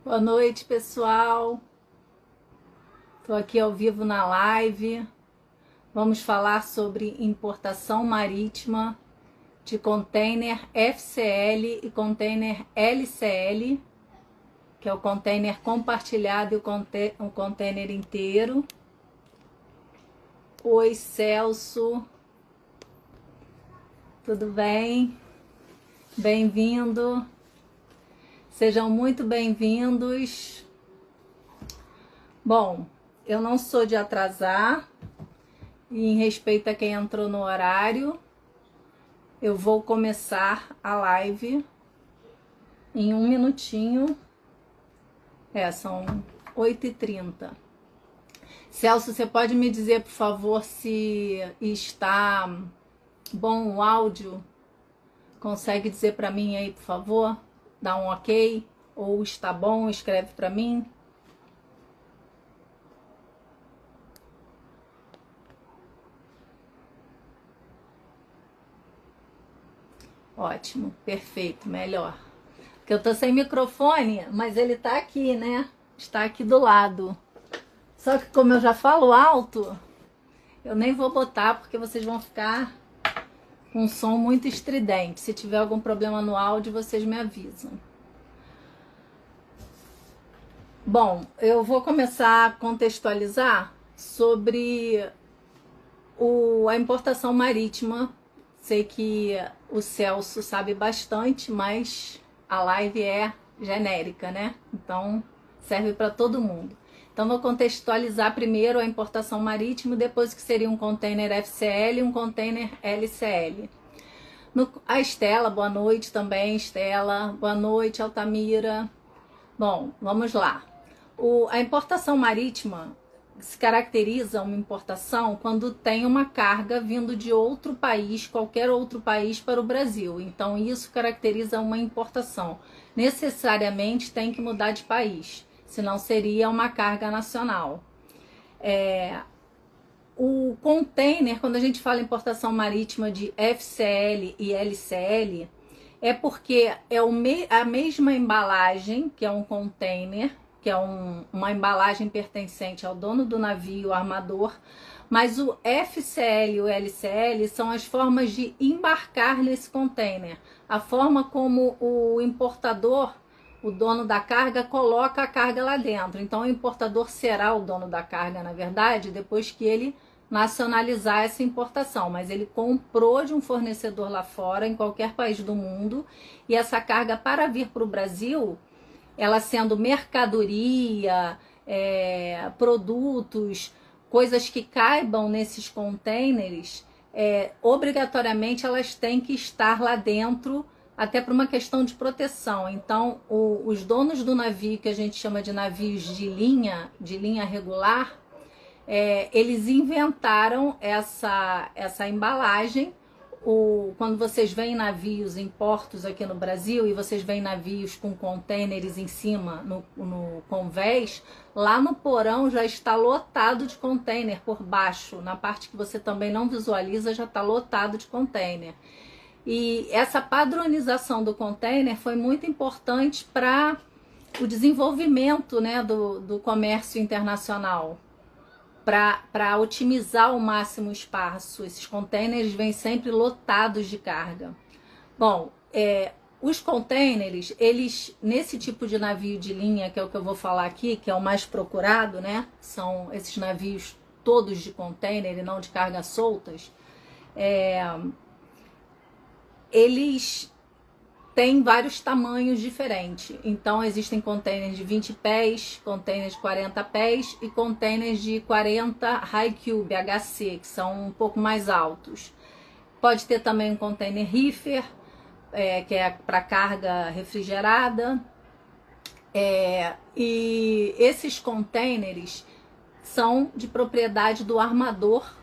Boa noite, pessoal. Estou aqui ao vivo na live. Vamos falar sobre importação marítima de container FCL e container LCL, que é o container compartilhado e o container inteiro. Oi, Celso. Tudo bem? Bem-vindo. Sejam muito bem-vindos. Bom, eu não sou de atrasar, e em respeito a quem entrou no horário, eu vou começar a live em um minutinho. São 8h30. Celso, você pode me dizer, por favor, se está bom o áudio? Consegue dizer para mim aí, por favor? Dá um ok? Ou está bom? Escreve para mim. Ótimo, perfeito, melhor. Porque eu tô sem microfone, mas ele tá aqui, né? Está aqui do lado. Só que como eu já falo alto, eu nem vou botar porque vocês vão ficar com um som muito estridente. Se tiver algum problema no áudio, vocês me avisam. Bom, eu vou começar a contextualizar sobre a importação marítima. Sei que o Celso sabe bastante, mas a live é genérica, né? Então serve para todo mundo. Então vou contextualizar primeiro a importação marítima, depois que seria um container FCL e um container LCL. A Estela, boa noite também, Estela. Boa noite, Altamira. Bom, vamos lá. A importação marítima se caracteriza uma importação quando tem uma carga vindo de outro país, qualquer outro país, para o Brasil. Então isso caracteriza uma importação. Necessariamente tem que mudar de país, senão seria uma carga nacional. O container, quando a gente fala importação marítima de FCL e LCL, é porque é a mesma embalagem, que é um container, que é uma embalagem pertencente ao dono do navio, armador, mas o FCL e o LCL são as formas de embarcar nesse container, a forma como o importador, o dono da carga, coloca a carga lá dentro. Então o importador será o dono da carga, na verdade, depois que ele nacionalizar essa importação, mas ele comprou de um fornecedor lá fora, em qualquer país do mundo, e essa carga, para vir para o Brasil, ela sendo mercadoria, produtos, coisas que caibam nesses containers, obrigatoriamente elas têm que estar lá dentro, até por uma questão de proteção. Então, os donos do navio, que a gente chama de navios de linha regular, eles inventaram essa embalagem. Quando vocês veem navios em portos aqui no Brasil e vocês veem navios com containers em cima no convés, lá no porão já está lotado de container por baixo. Na parte que você também não visualiza, já está lotado de container. E essa padronização do container foi muito importante para o desenvolvimento, né, do comércio internacional, para otimizar ao máximo o espaço. Esses containers vêm sempre lotados de carga. Bom, os containers, eles, nesse tipo de navio de linha, que é o que eu vou falar aqui, que é o mais procurado, né? São esses navios todos de container e não de cargas soltas. Eles tem vários tamanhos diferentes. Então existem containers de 20 pés, containers de 40 pés e containers de 40 high cube, HC, que são um pouco mais altos. Pode ter também um container reefer, que é para carga refrigerada. E esses containers são de propriedade do armador,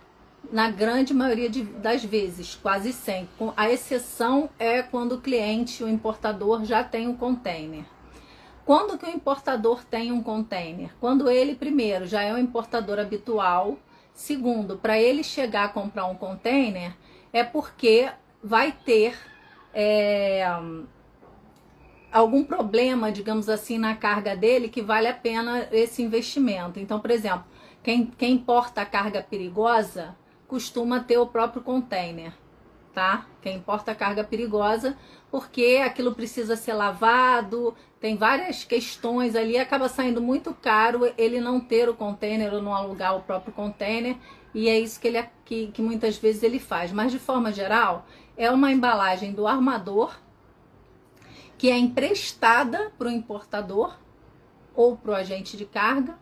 na grande maioria das vezes, quase sempre. A exceção é quando o cliente, o importador, já tem um container. Quando que o importador tem um container? Quando ele, primeiro, já é um importador habitual. Segundo, para ele chegar a comprar um container, é porque vai ter algum problema, digamos assim, na carga dele que vale a pena esse investimento. Então, por exemplo, quem importa a carga perigosa costuma ter o próprio container, tá? Quem importa a carga perigosa, porque aquilo precisa ser lavado, tem várias questões ali, acaba saindo muito caro ele não ter o container ou não alugar o próprio container, e é isso que muitas vezes ele faz. Mas de forma geral, é uma embalagem do armador que é emprestada para o importador ou para o agente de carga,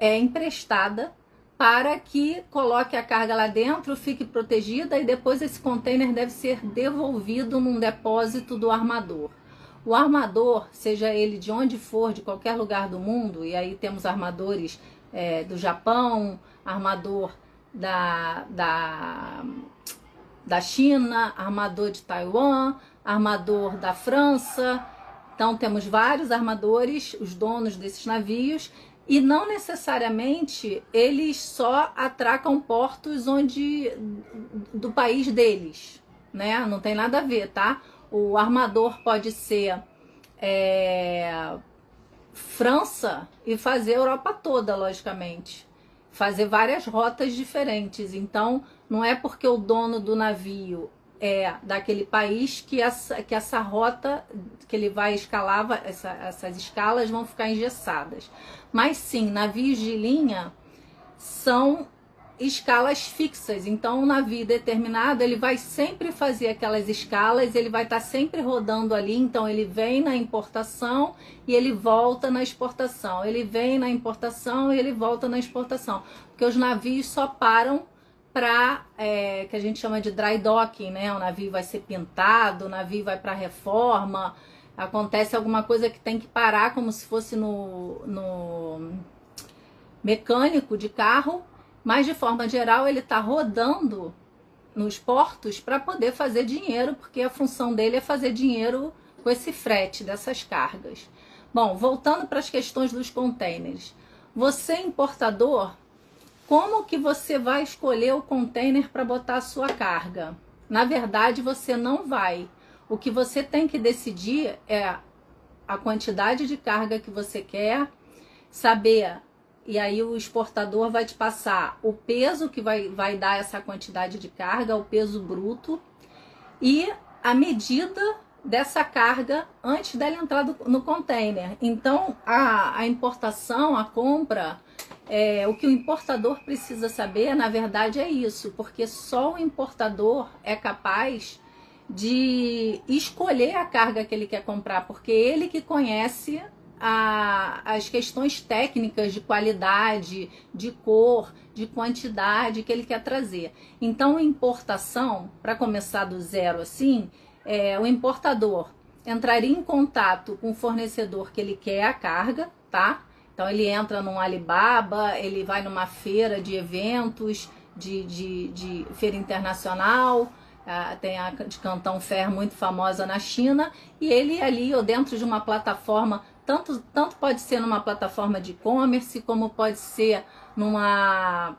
é emprestada para que coloque a carga lá dentro, fique protegida, e depois esse container deve ser devolvido num depósito do armador. O armador, seja ele de onde for, de qualquer lugar do mundo, e aí temos armadores do Japão, armador da China, armador de Taiwan, armador da França. Então temos vários armadores, os donos desses navios, e não necessariamente eles só atracam portos do país deles, né? Não tem nada a ver, tá? O armador pode ser França e fazer a Europa toda, logicamente. Fazer várias rotas diferentes. Então, não é porque o dono do navio é daquele país que essa rota que ele vai escalar, essas escalas vão ficar engessadas. Mas sim, navios de linha são escalas fixas. Então, um navio determinado, ele vai sempre fazer aquelas escalas, ele vai estar sempre rodando ali. Então, ele vem na importação e ele volta na exportação. Ele vem na importação e ele volta na exportação. Porque os navios só param para, que a gente chama de dry docking, né? O navio vai ser pintado, o navio vai para reforma, acontece alguma coisa que tem que parar, como se fosse no mecânico de carro, mas de forma geral ele está rodando nos portos para poder fazer dinheiro, porque a função dele é fazer dinheiro com esse frete dessas cargas. Bom, voltando para as questões dos containers. Você, importador, como que você vai escolher o container para botar a sua carga? Na verdade, você não vai. O que você tem que decidir é a quantidade de carga que você quer, saber, e aí o exportador vai te passar o peso que vai dar essa quantidade de carga, o peso bruto, e a medida dessa carga antes dela entrar no container. Então, a importação, a compra, o que o importador precisa saber, na verdade, é isso, porque só o importador é capaz de escolher a carga que ele quer comprar, porque ele que conhece as questões técnicas de qualidade, de cor, de quantidade que ele quer trazer. Então, importação, para começar do zero assim, o importador entraria em contato com o fornecedor que ele quer a carga, tá? Então ele entra num Alibaba, ele vai numa feira de eventos, de feira internacional, tem a de Canton Fair muito famosa na China, e ele ali, ou dentro de uma plataforma, tanto pode ser numa plataforma de e-commerce, como pode ser numa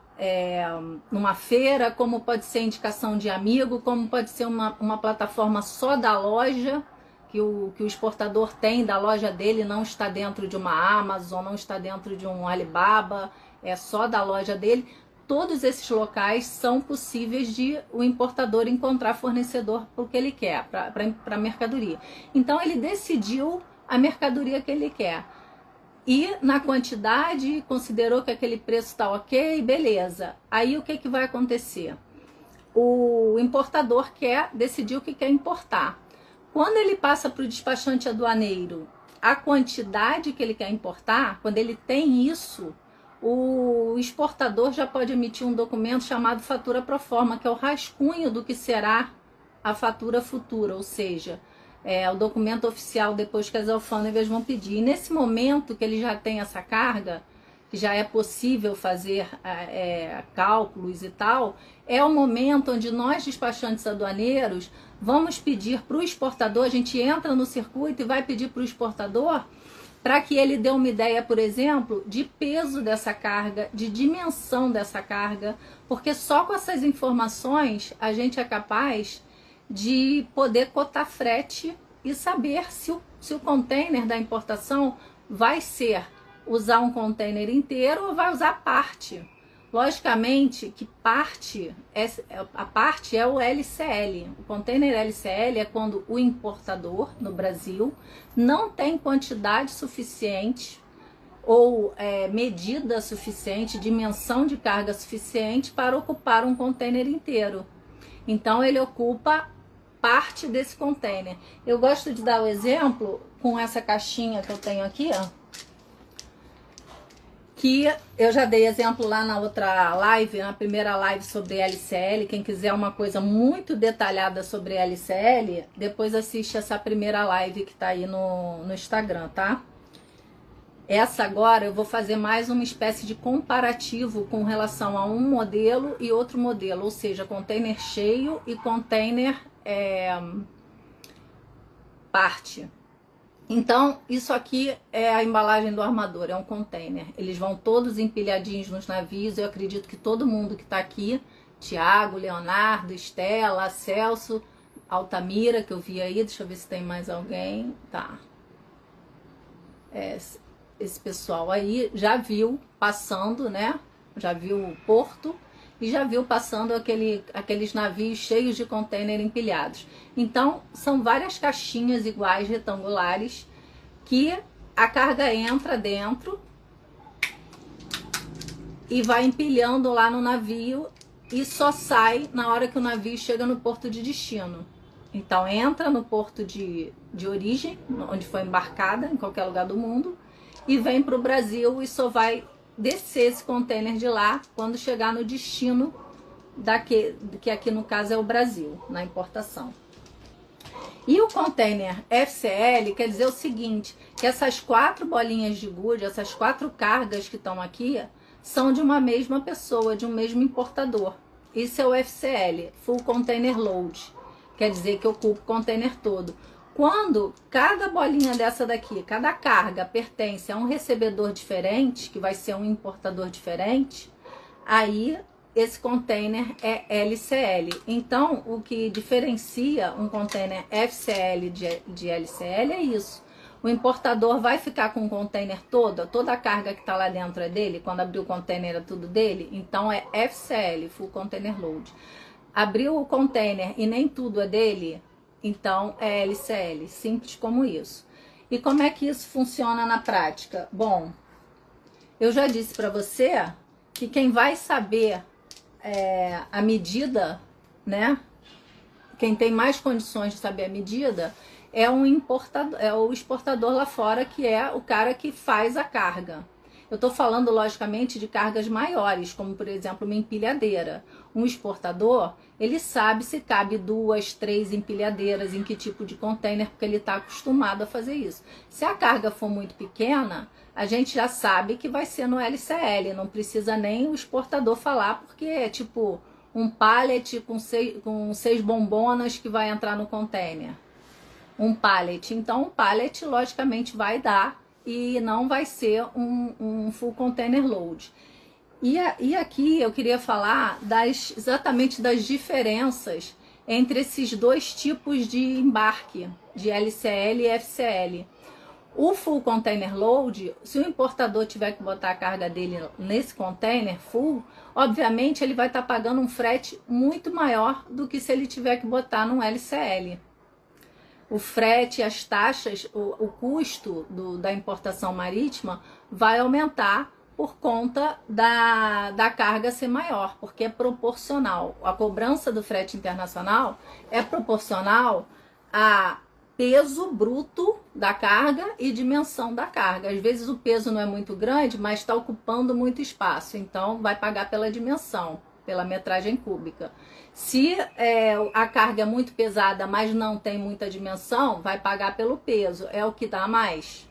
feira, como pode ser indicação de amigo, como pode ser uma plataforma só da loja, que o exportador tem da loja dele, não está dentro de uma Amazon, não está dentro de um Alibaba, é só da loja dele. Todos esses locais são possíveis de o importador encontrar fornecedor para o que ele quer, para a mercadoria. Então ele decidiu a mercadoria que ele quer. E na quantidade, considerou que aquele preço está ok, beleza. Aí o que vai acontecer? O importador quer decidir o que quer importar. Quando ele passa para o despachante aduaneiro a quantidade que ele quer importar, quando ele tem isso, o exportador já pode emitir um documento chamado fatura pro forma, que é o rascunho do que será a fatura futura, ou seja, o documento oficial depois que as alfândegas vão pedir. E nesse momento que ele já tem essa carga, que já é possível fazer cálculos e tal, é o momento onde nós, despachantes aduaneiros, vamos pedir para o exportador, a gente entra no circuito e vai pedir para o exportador para que ele dê uma ideia, por exemplo, de peso dessa carga, de dimensão dessa carga, porque só com essas informações a gente é capaz de poder cotar frete e saber se o container da importação vai ser usar um container inteiro ou vai usar parte. Logicamente que a parte é o LCL. O container LCL é quando o importador no Brasil não tem quantidade suficiente ou medida suficiente, dimensão de carga suficiente para ocupar um container inteiro. Então ele ocupa parte desse container. Eu gosto de dar o exemplo com essa caixinha que eu tenho aqui, ó, que eu já dei exemplo lá na outra live, na primeira live sobre LCL. Quem quiser uma coisa muito detalhada sobre LCL, depois assiste essa primeira live que tá aí no Instagram, tá? Essa agora eu vou fazer mais uma espécie de comparativo com relação a um modelo e outro modelo, ou seja, container cheio e container parte. Então, isso aqui é a embalagem do armador, é um container. Eles vão todos empilhadinhos nos navios. Eu acredito que todo mundo que está aqui, Tiago, Leonardo, Estela, Celso, Altamira, que eu vi aí, deixa eu ver se tem mais alguém. Tá. Esse pessoal aí já viu passando, né? Já viu o porto e já viu passando aqueles navios cheios de container empilhados. Então, são várias caixinhas iguais, retangulares, que a carga entra dentro e vai empilhando lá no navio e só sai na hora que o navio chega no porto de destino. Então, entra no porto de origem, onde foi embarcada, em qualquer lugar do mundo, e vem para o Brasil e só vai descer esse container de lá quando chegar no destino que aqui no caso é o Brasil, na importação. E o container FCL quer dizer o seguinte, que essas 4 bolinhas de gude, essas 4 cargas que estão aqui, são de uma mesma pessoa, de um mesmo importador. Isso é o FCL, Full Container Load, quer dizer que ocupa o container todo. Quando cada bolinha dessa daqui, cada carga pertence a um recebedor diferente, que vai ser um importador diferente, aí esse container é LCL. Então, o que diferencia um container FCL de LCL é isso. O importador vai ficar com o container toda a carga que está lá dentro é dele, quando abrir o container é tudo dele, então é FCL, Full Container Load. Abriu o container e nem tudo é dele, então é LCL, simples como isso. E como é que isso funciona na prática? Bom, eu já disse para você que quem vai saber a medida, né? Quem tem mais condições de saber a medida é o exportador lá fora, que é o cara que faz a carga. Eu estou falando, logicamente, de cargas maiores, como, por exemplo, uma empilhadeira. Um exportador, ele sabe se cabe 2, 3 empilhadeiras, em que tipo de container, porque ele está acostumado a fazer isso. Se a carga for muito pequena, a gente já sabe que vai ser no LCL, não precisa nem o exportador falar, porque é tipo um pallet com 6 bombonas que vai entrar no container. Um pallet. Então, um pallet, logicamente, vai dar e não vai ser um full container load. E aqui eu queria falar exatamente das diferenças entre esses dois tipos de embarque, de LCL e FCL. O full container load, se o importador tiver que botar a carga dele nesse container full, obviamente ele vai estar pagando um frete muito maior do que se ele tiver que botar num LCL. O frete, as taxas, o custo da importação marítima vai aumentar por conta da carga ser maior, porque é proporcional. A cobrança do frete internacional é proporcional a peso bruto da carga e dimensão da carga. Às vezes o peso não é muito grande, mas está ocupando muito espaço, então vai pagar pela dimensão, pela metragem cúbica. Se a carga é muito pesada, mas não tem muita dimensão, vai pagar pelo peso, é o que dá mais.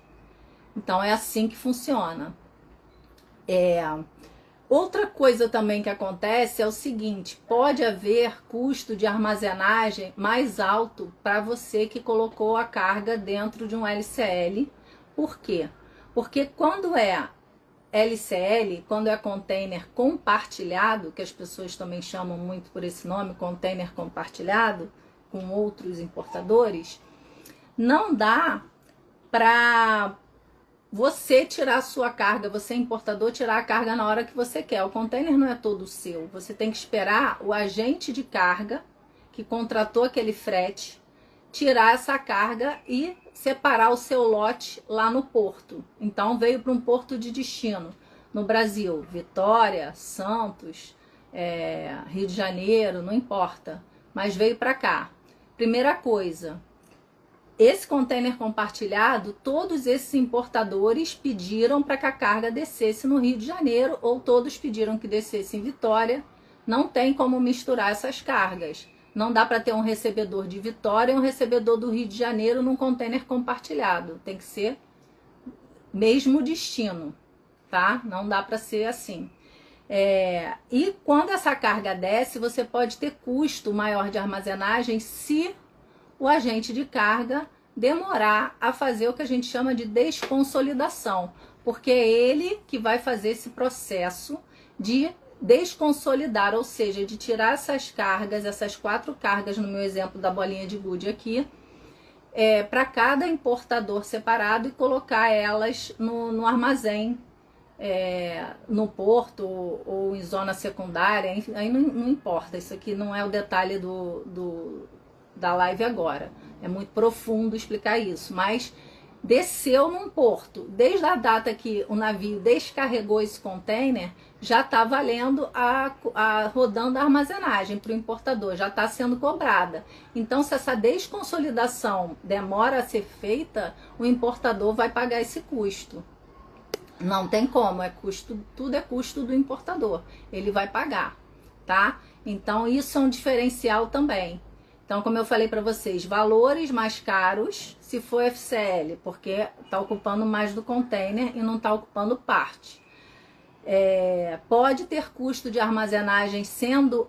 Então é assim que funciona. Outra coisa também que acontece é o seguinte, pode haver custo de armazenagem mais alto para você que colocou a carga dentro de um LCL. Por quê? Porque quando é LCL, quando é container compartilhado, que as pessoas também chamam muito por esse nome, container compartilhado, com outros importadores, Não dá para você tirar a sua carga, você importador, tirar a carga na hora que você quer. O container não é todo seu. Você tem que esperar o agente de carga que contratou aquele frete tirar essa carga e separar o seu lote lá no porto. Então veio para um porto de destino no Brasil, Vitória, Santos, Rio de Janeiro, não importa, mas veio para cá. Primeira coisa, esse container compartilhado, todos esses importadores pediram para que a carga descesse no Rio de Janeiro, ou todos pediram que descesse em Vitória. Não tem como misturar essas cargas. Não dá para ter um recebedor de Vitória e um recebedor do Rio de Janeiro num container compartilhado. Tem que ser mesmo destino, tá? Não dá para ser assim. E quando essa carga desce, você pode ter custo maior de armazenagem se o agente de carga demorar a fazer o que a gente chama de desconsolidação, porque é ele que vai fazer esse processo de desconsolidar, ou seja, de tirar essas cargas, essas 4 cargas no meu exemplo da bolinha de gude aqui, para cada importador separado e colocar elas no armazém, no porto ou em zona secundária, enfim, aí não importa, isso aqui não é o detalhe da live agora, é muito profundo explicar isso, mas desceu num porto, desde a data que o navio descarregou esse container, já está valendo rodando a armazenagem para o importador, já está sendo cobrada. Então, se essa desconsolidação demora a ser feita, o importador vai pagar esse custo. Não tem como, tudo é custo do importador, ele vai pagar, tá? Então, isso é um diferencial também. Então, como eu falei para vocês, valores mais caros se for FCL, porque está ocupando mais do container e não está ocupando parte. Pode ter custo de armazenagem sendo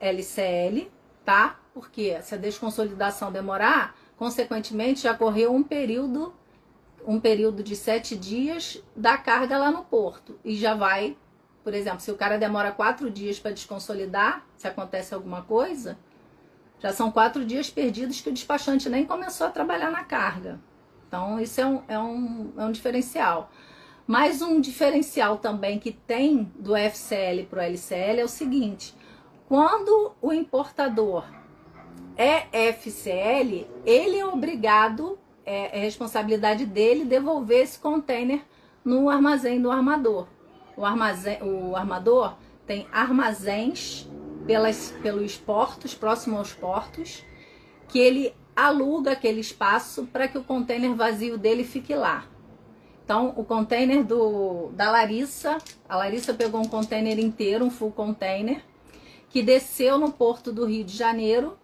LCL, tá? Porque se a desconsolidação demorar, consequentemente já correu um período de 7 dias da carga lá no porto. E já vai, por exemplo, se o cara demora 4 dias para desconsolidar, se acontece alguma coisa, já são 4 dias perdidos que o despachante nem começou a trabalhar na carga. Então, isso é um diferencial. Mas um diferencial também que tem do FCL para o LCL é o seguinte: quando o importador é FCL, ele é obrigado, é responsabilidade dele devolver esse container no armazém do armador. O armador tem armazéns pelos portos, próximo aos portos, que ele aluga aquele espaço para que o container vazio dele fique lá. Então, o container da Larissa, a Larissa pegou um container inteiro, um full container, que desceu no porto do Rio de Janeiro,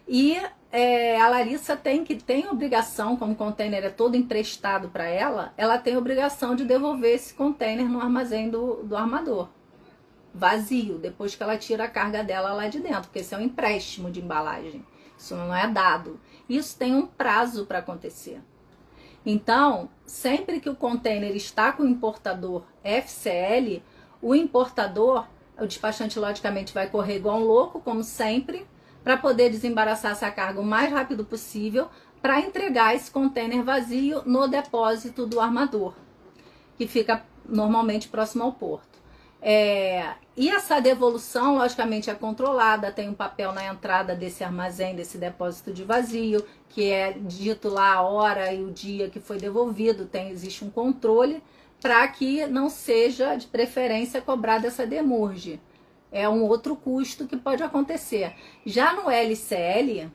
e a Larissa tem obrigação, como o container é todo emprestado para ela tem obrigação de devolver esse container no armazém do armador, vazio, depois que ela tira a carga dela lá de dentro, porque isso é um empréstimo de embalagem, isso não é dado. Isso tem um prazo para acontecer. Então, sempre que o container está com o importador FCL, o despachante logicamente vai correr igual um louco, como sempre, para poder desembaraçar essa carga o mais rápido possível, para entregar esse container vazio no depósito do armador, que fica normalmente próximo ao porto. E essa devolução, logicamente, é controlada, tem um papel na entrada desse armazém, desse depósito de vazio, que é dito lá a hora e o dia que foi devolvido, existe um controle para que não seja, de preferência, cobrada essa demurge. É um outro custo que pode acontecer. Já no LCL,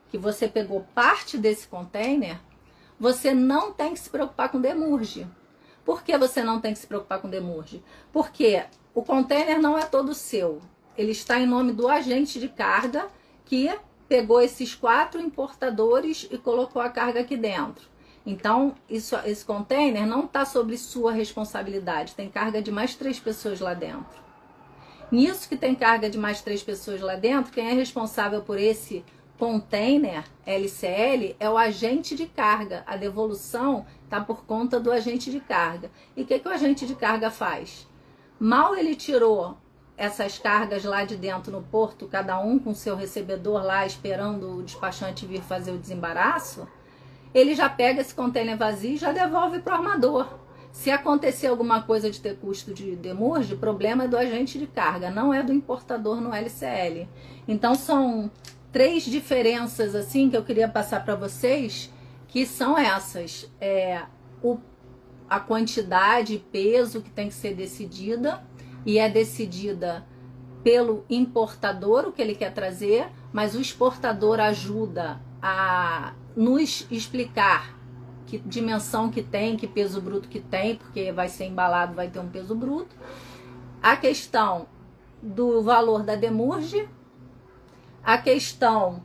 que você pegou parte desse container, você não tem que se preocupar com demurge. Por que você não tem que se preocupar com demurge? Porque o container não é todo seu. Ele está em nome do agente de carga que pegou esses 4 importadores e colocou a carga aqui dentro. Então, esse container não está sobre sua responsabilidade. Tem carga de mais 3 pessoas lá dentro. Nisso que tem carga de mais 3 pessoas lá dentro, quem é responsável por esse container LCL é o agente de carga. A devolução está por conta do agente de carga. E o que o agente de carga faz? Mal ele tirou essas cargas lá de dentro no porto, cada um com seu recebedor lá esperando o despachante vir fazer o desembaraço, ele já pega esse container vazio e já devolve para o armador. Se acontecer alguma coisa de ter custo de demurge, o problema é do agente de carga, não é do importador no LCL. Então são 3 diferenças assim que eu queria passar para vocês, que são essas. A quantidade e peso que tem que ser decidida, e é decidida pelo importador o que ele quer trazer, mas o exportador ajuda a nos explicar que dimensão que tem, que peso bruto que tem, porque vai ser embalado, vai ter um peso bruto. A questão do valor da demurge, a questão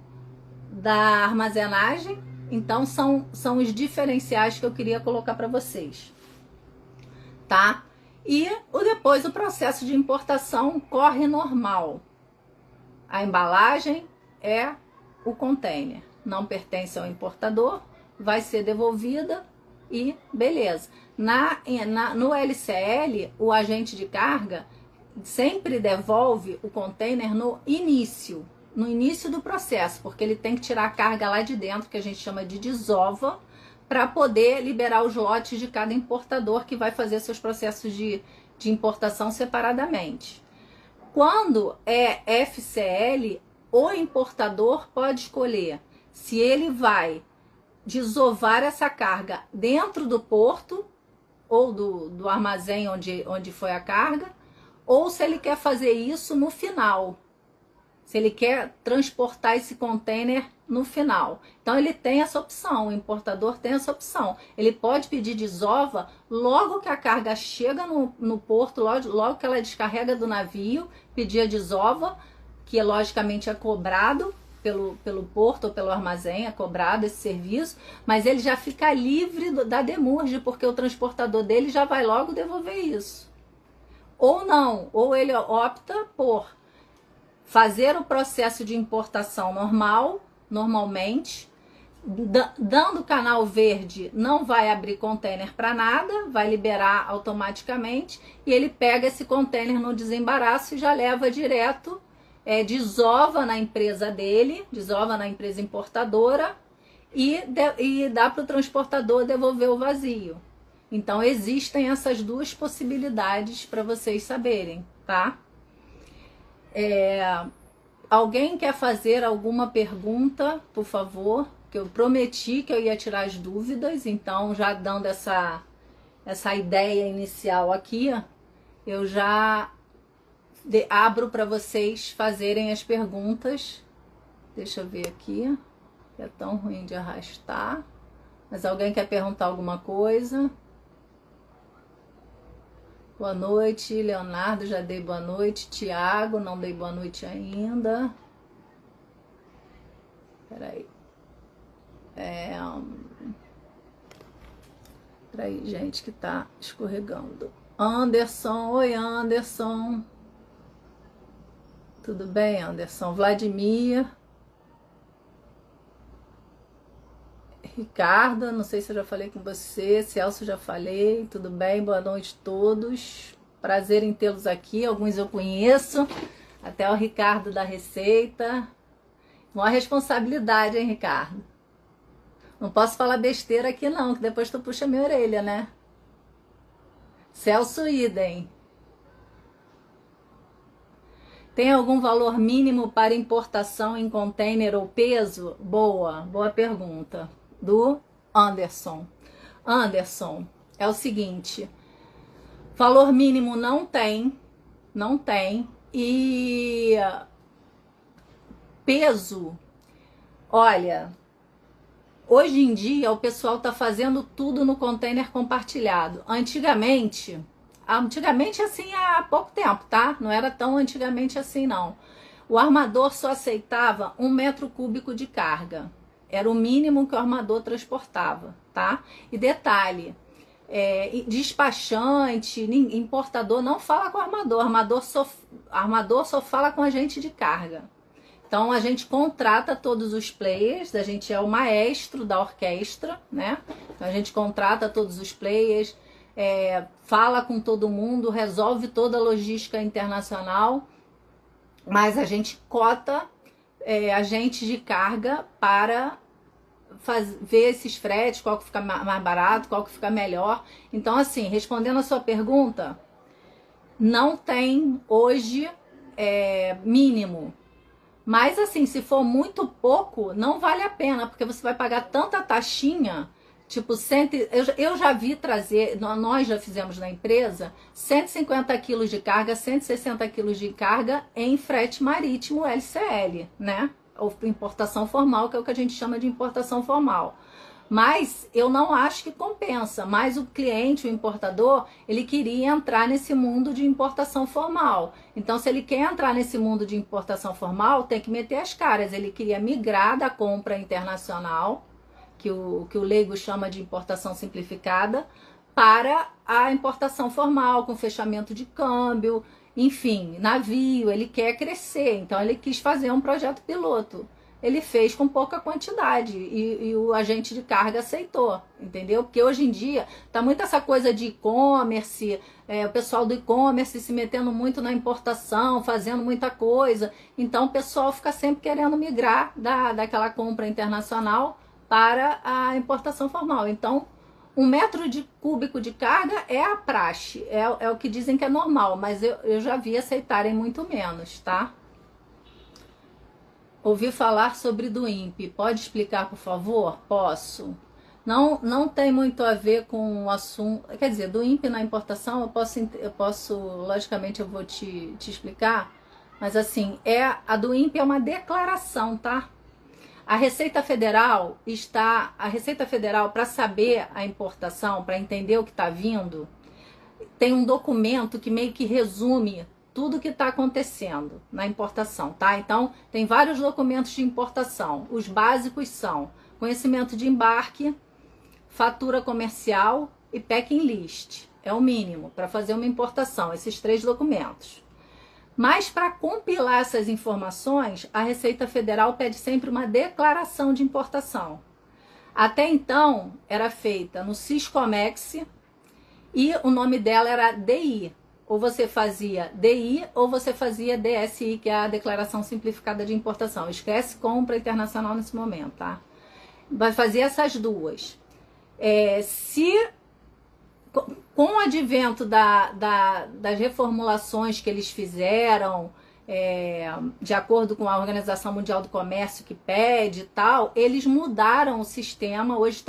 da armazenagem. Então são os diferenciais que eu queria colocar para vocês, tá? E depois o processo de importação corre normal. A embalagem é o container, não pertence ao importador, vai ser devolvida e beleza. No LCL, o agente de carga sempre devolve o container no início do processo, porque ele tem que tirar a carga lá de dentro, que a gente chama de desova, para poder liberar os lotes de cada importador que vai fazer seus processos de importação separadamente. Quando é FCL, o importador pode escolher se ele vai desovar essa carga dentro do porto ou do armazém onde foi a carga, ou se ele quer fazer isso no final, se ele quer transportar esse container no final. Então ele tem essa opção, o importador tem essa opção. Ele pode pedir desova logo que a carga chega no porto, logo que ela descarrega do navio, pedir a desova, que logicamente é cobrado pelo porto ou pelo armazém, é cobrado esse serviço, mas ele já fica livre da demurge, porque o transportador dele já vai logo devolver isso. Ou não, ou ele opta por fazer o processo de importação normalmente, dando canal verde, não vai abrir container para nada, vai liberar automaticamente, e ele pega esse container no desembaraço e já leva direto, desova na empresa dele, desova na empresa importadora e dá para o transportador devolver o vazio. Então existem essas 2 possibilidades para vocês saberem, tá? Alguém quer fazer alguma pergunta, por favor? Que eu prometi que eu ia tirar as dúvidas, então já dando essa ideia inicial aqui, eu já abro para vocês fazerem as perguntas. Deixa eu ver aqui, é tão ruim de arrastar, mas alguém quer perguntar alguma coisa? Boa noite, Leonardo, já dei boa noite. Tiago, não dei boa noite ainda. Peraí. Peraí, gente, que tá escorregando. Anderson, oi Anderson. Tudo bem, Anderson? Vladimir. Ricardo, não sei se eu já falei com você, Celso já falei, tudo bem? Boa noite a todos, prazer em tê-los aqui, alguns eu conheço, até o Ricardo da Receita, uma responsabilidade, hein, Ricardo? Não posso falar besteira aqui não, que depois tu puxa minha orelha, né? Celso idem. Tem algum valor mínimo para importação em container ou peso? Boa pergunta. Do Anderson. Anderson, é o seguinte, valor mínimo não tem, e peso, olha, hoje em dia o pessoal tá fazendo tudo no container compartilhado. Antigamente assim há pouco tempo, tá? Não era tão antigamente assim não. O armador só aceitava 1 metro cúbico de carga. Era o mínimo que o armador transportava, tá? E detalhe, despachante, importador não fala com o armador, armador só fala com agente de carga. Então a gente contrata todos os players, a gente é o maestro da orquestra, né? Então a gente contrata todos os players, fala com todo mundo, resolve toda a logística internacional, mas a gente cota agentes de carga para ver esses fretes, qual que fica mais barato, qual que fica melhor. Então, assim, respondendo a sua pergunta, não tem hoje mínimo. Mas, assim, se for muito pouco, não vale a pena, porque você vai pagar tanta taxinha. Tipo, eu já vi trazer, nós já fizemos na empresa, 150 quilos de carga, 160 quilos de carga em frete marítimo LCL, né? Ou importação formal, que é o que a gente chama de importação formal. Mas eu não acho que compensa. Mas o cliente, o importador, ele queria entrar nesse mundo de importação formal. Então, se ele quer entrar nesse mundo de importação formal, tem que meter as caras. Ele queria migrar da compra internacional, que o leigo chama de importação simplificada, para a importação formal, com fechamento de câmbio, enfim, navio. Ele quer crescer, então ele quis fazer um projeto piloto. Ele fez com pouca quantidade e o agente de carga aceitou, entendeu? Porque hoje em dia tá muito essa coisa de e-commerce, o pessoal do e-commerce se metendo muito na importação, fazendo muita coisa. Então o pessoal fica sempre querendo migrar daquela compra internacional para a importação formal. Então, 1 metro cúbico de carga é a praxe, é o que dizem que é normal, mas eu já vi aceitarem muito menos, tá? Ouvi falar sobre do INPE. Pode explicar, por favor? Posso. Não tem muito a ver com o assunto. Quer dizer, do INPE na importação, eu posso logicamente, eu vou te explicar. Mas assim, a do INPE é uma declaração, tá? A Receita Federal para saber a importação, para entender o que está vindo, tem um documento que meio que resume tudo que está acontecendo na importação, tá? Então, tem vários documentos de importação. Os básicos são conhecimento de embarque, fatura comercial e packing list. É o mínimo para fazer uma importação, esses 3 documentos. Mas para compilar essas informações, a Receita Federal pede sempre uma declaração de importação. Até então, era feita no Siscomex e o nome dela era DI. Ou você fazia DI ou você fazia DSI, que é a Declaração Simplificada de Importação. Esquece compra internacional nesse momento, tá? Vai fazer essas duas. Com o advento das reformulações que eles fizeram, de acordo com a Organização Mundial do Comércio que pede e tal, eles mudaram o sistema. Hoje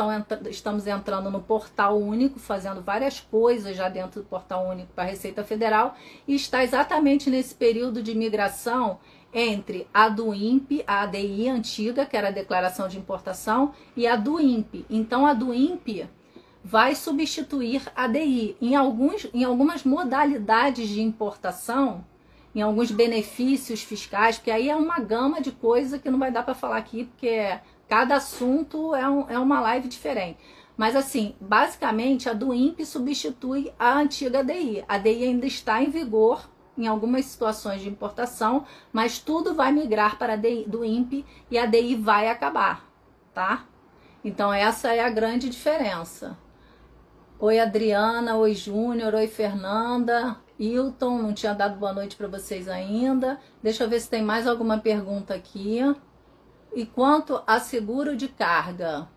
estamos entrando no Portal Único, fazendo várias coisas já dentro do Portal Único para a Receita Federal, e está exatamente nesse período de migração entre a do INPE, a ADI antiga, que era a Declaração de Importação, e a do INPE. Então, a do INPE vai substituir a DI em algumas modalidades de importação, em alguns benefícios fiscais, porque aí é uma gama de coisa que não vai dar para falar aqui, porque cada assunto é uma live diferente. Mas assim, basicamente a do INPE substitui a antiga DI. A DI ainda está em vigor em algumas situações de importação, mas tudo vai migrar para a DI, do INPE, e a DI vai acabar, tá? Então essa é a grande diferença. Oi Adriana, oi Júnior, oi Fernanda, Hilton, não tinha dado boa noite para vocês ainda. Deixa eu ver se tem mais alguma pergunta aqui. E quanto a seguro de carga?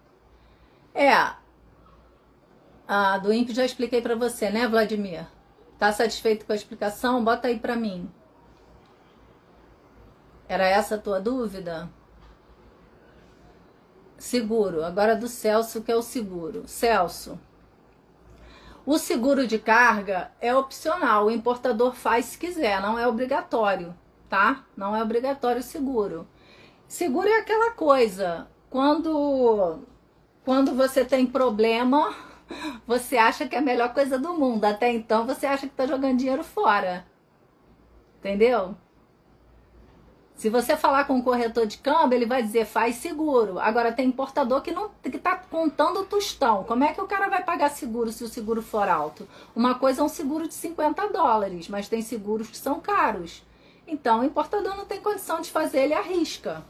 A do INPE já expliquei para você, né, Vladimir? Tá satisfeito com a explicação? Bota aí para mim. Era essa a tua dúvida? Seguro. Agora do Celso, que é o seguro. Celso, o seguro de carga é opcional, o importador faz se quiser, não é obrigatório, tá? Não é obrigatório o seguro. Seguro é aquela coisa, quando você tem problema, você acha que é a melhor coisa do mundo, até então você acha que tá jogando dinheiro fora, entendeu? Se você falar com o corretor de câmbio, ele vai dizer faz seguro. Agora tem importador que tá contando o tostão. Como é que o cara vai pagar seguro se o seguro for alto? Uma coisa é um seguro de $50, mas tem seguros que são caros. Então o importador não tem condição de fazer, ele arrisca,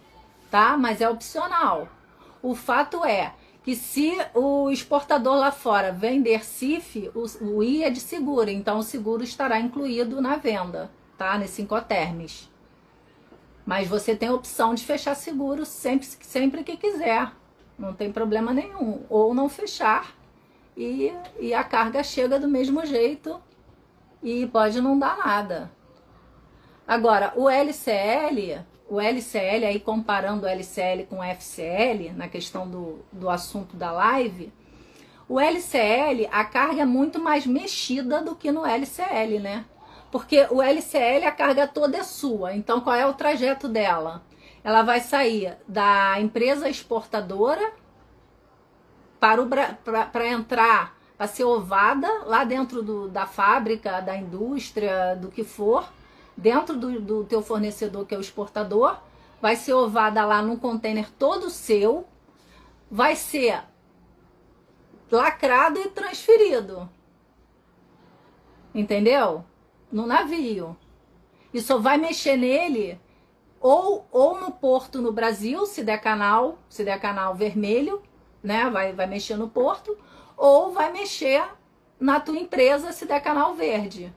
tá? Mas é opcional. O fato é que se o exportador lá fora vender CIF, o I é de seguro, então o seguro estará incluído na venda, tá? Nesse Incoterms. Mas você tem a opção de fechar seguro sempre que quiser, não tem problema nenhum. Ou não fechar e a carga chega do mesmo jeito e pode não dar nada. Agora, o LCL, aí comparando o LCL com o FCL, na questão do assunto da live, o LCL, a carga é muito mais mexida do que no LCL, né? Porque o LCL, a carga toda é sua. Então, qual é o trajeto dela? Ela vai sair da empresa exportadora para entrar, para ser ovada lá dentro da fábrica, da indústria, do que for, dentro do teu fornecedor, que é o exportador, vai ser ovada lá num container todo seu, vai ser lacrado e transferido. Entendeu? No navio. E só vai mexer nele ou no porto no Brasil, se der canal vermelho, né? Vai mexer no porto, ou vai mexer na tua empresa se der canal verde.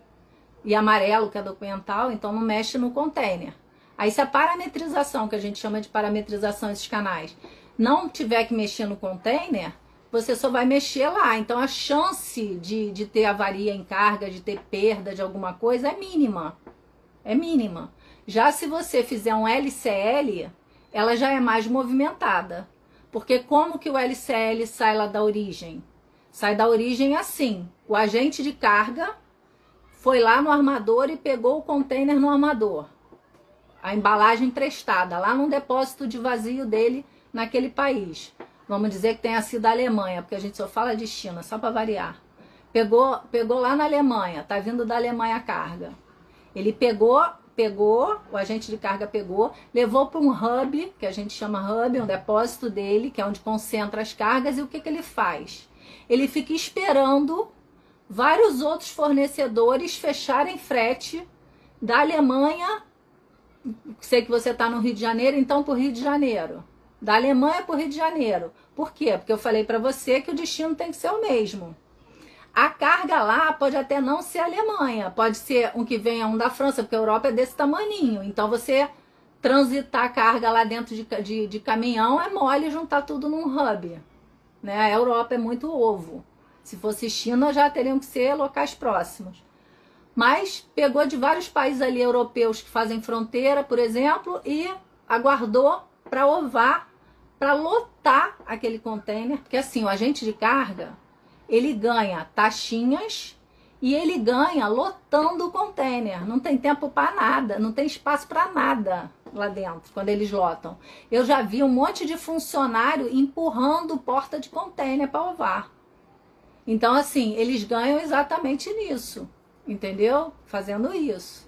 E amarelo, que é documental, então não mexe no container. Aí se a parametrização, que a gente chama de parametrização esses canais, não tiver que mexer no container, você só vai mexer lá. Então a chance de ter avaria em carga, de ter perda de alguma coisa é mínima. É mínima. Já se você fizer um LCL, ela já é mais movimentada. Porque como que o LCL sai lá da origem? Sai da origem assim. O agente de carga foi lá no armador e pegou o container no armador. A embalagem prestada, lá num depósito de vazio dele naquele país. Vamos dizer que tenha sido a Alemanha, porque a gente só fala de China, só para variar. Pegou lá na Alemanha, tá vindo da Alemanha a carga. Ele pegou, o agente de carga pegou, levou para um hub, que a gente chama hub, um depósito dele, que é onde concentra as cargas, e o que ele faz? Ele fica esperando vários outros fornecedores fecharem frete da Alemanha, sei que você está no Rio de Janeiro, então para o Rio de Janeiro. Da Alemanha para o Rio de Janeiro. Por quê? Porque eu falei para você que o destino tem que ser o mesmo. A carga lá pode até não ser Alemanha, pode ser um que venha um da França, porque a Europa é desse tamaninho. Então você transitar a carga lá dentro de caminhão é mole juntar tudo num hub. Né? A Europa é muito ovo. Se fosse China, já teriam que ser locais próximos. Mas pegou de vários países ali europeus que fazem fronteira, por exemplo, e aguardou para ovar, para lotar aquele container. Porque assim, o agente de carga, ele ganha taxinhas e ele ganha lotando o container. Não tem tempo para nada, não tem espaço para nada lá dentro, quando eles lotam. Eu já vi um monte de funcionário empurrando porta de container para ovar. Então, assim, eles ganham exatamente nisso, entendeu? Fazendo isso.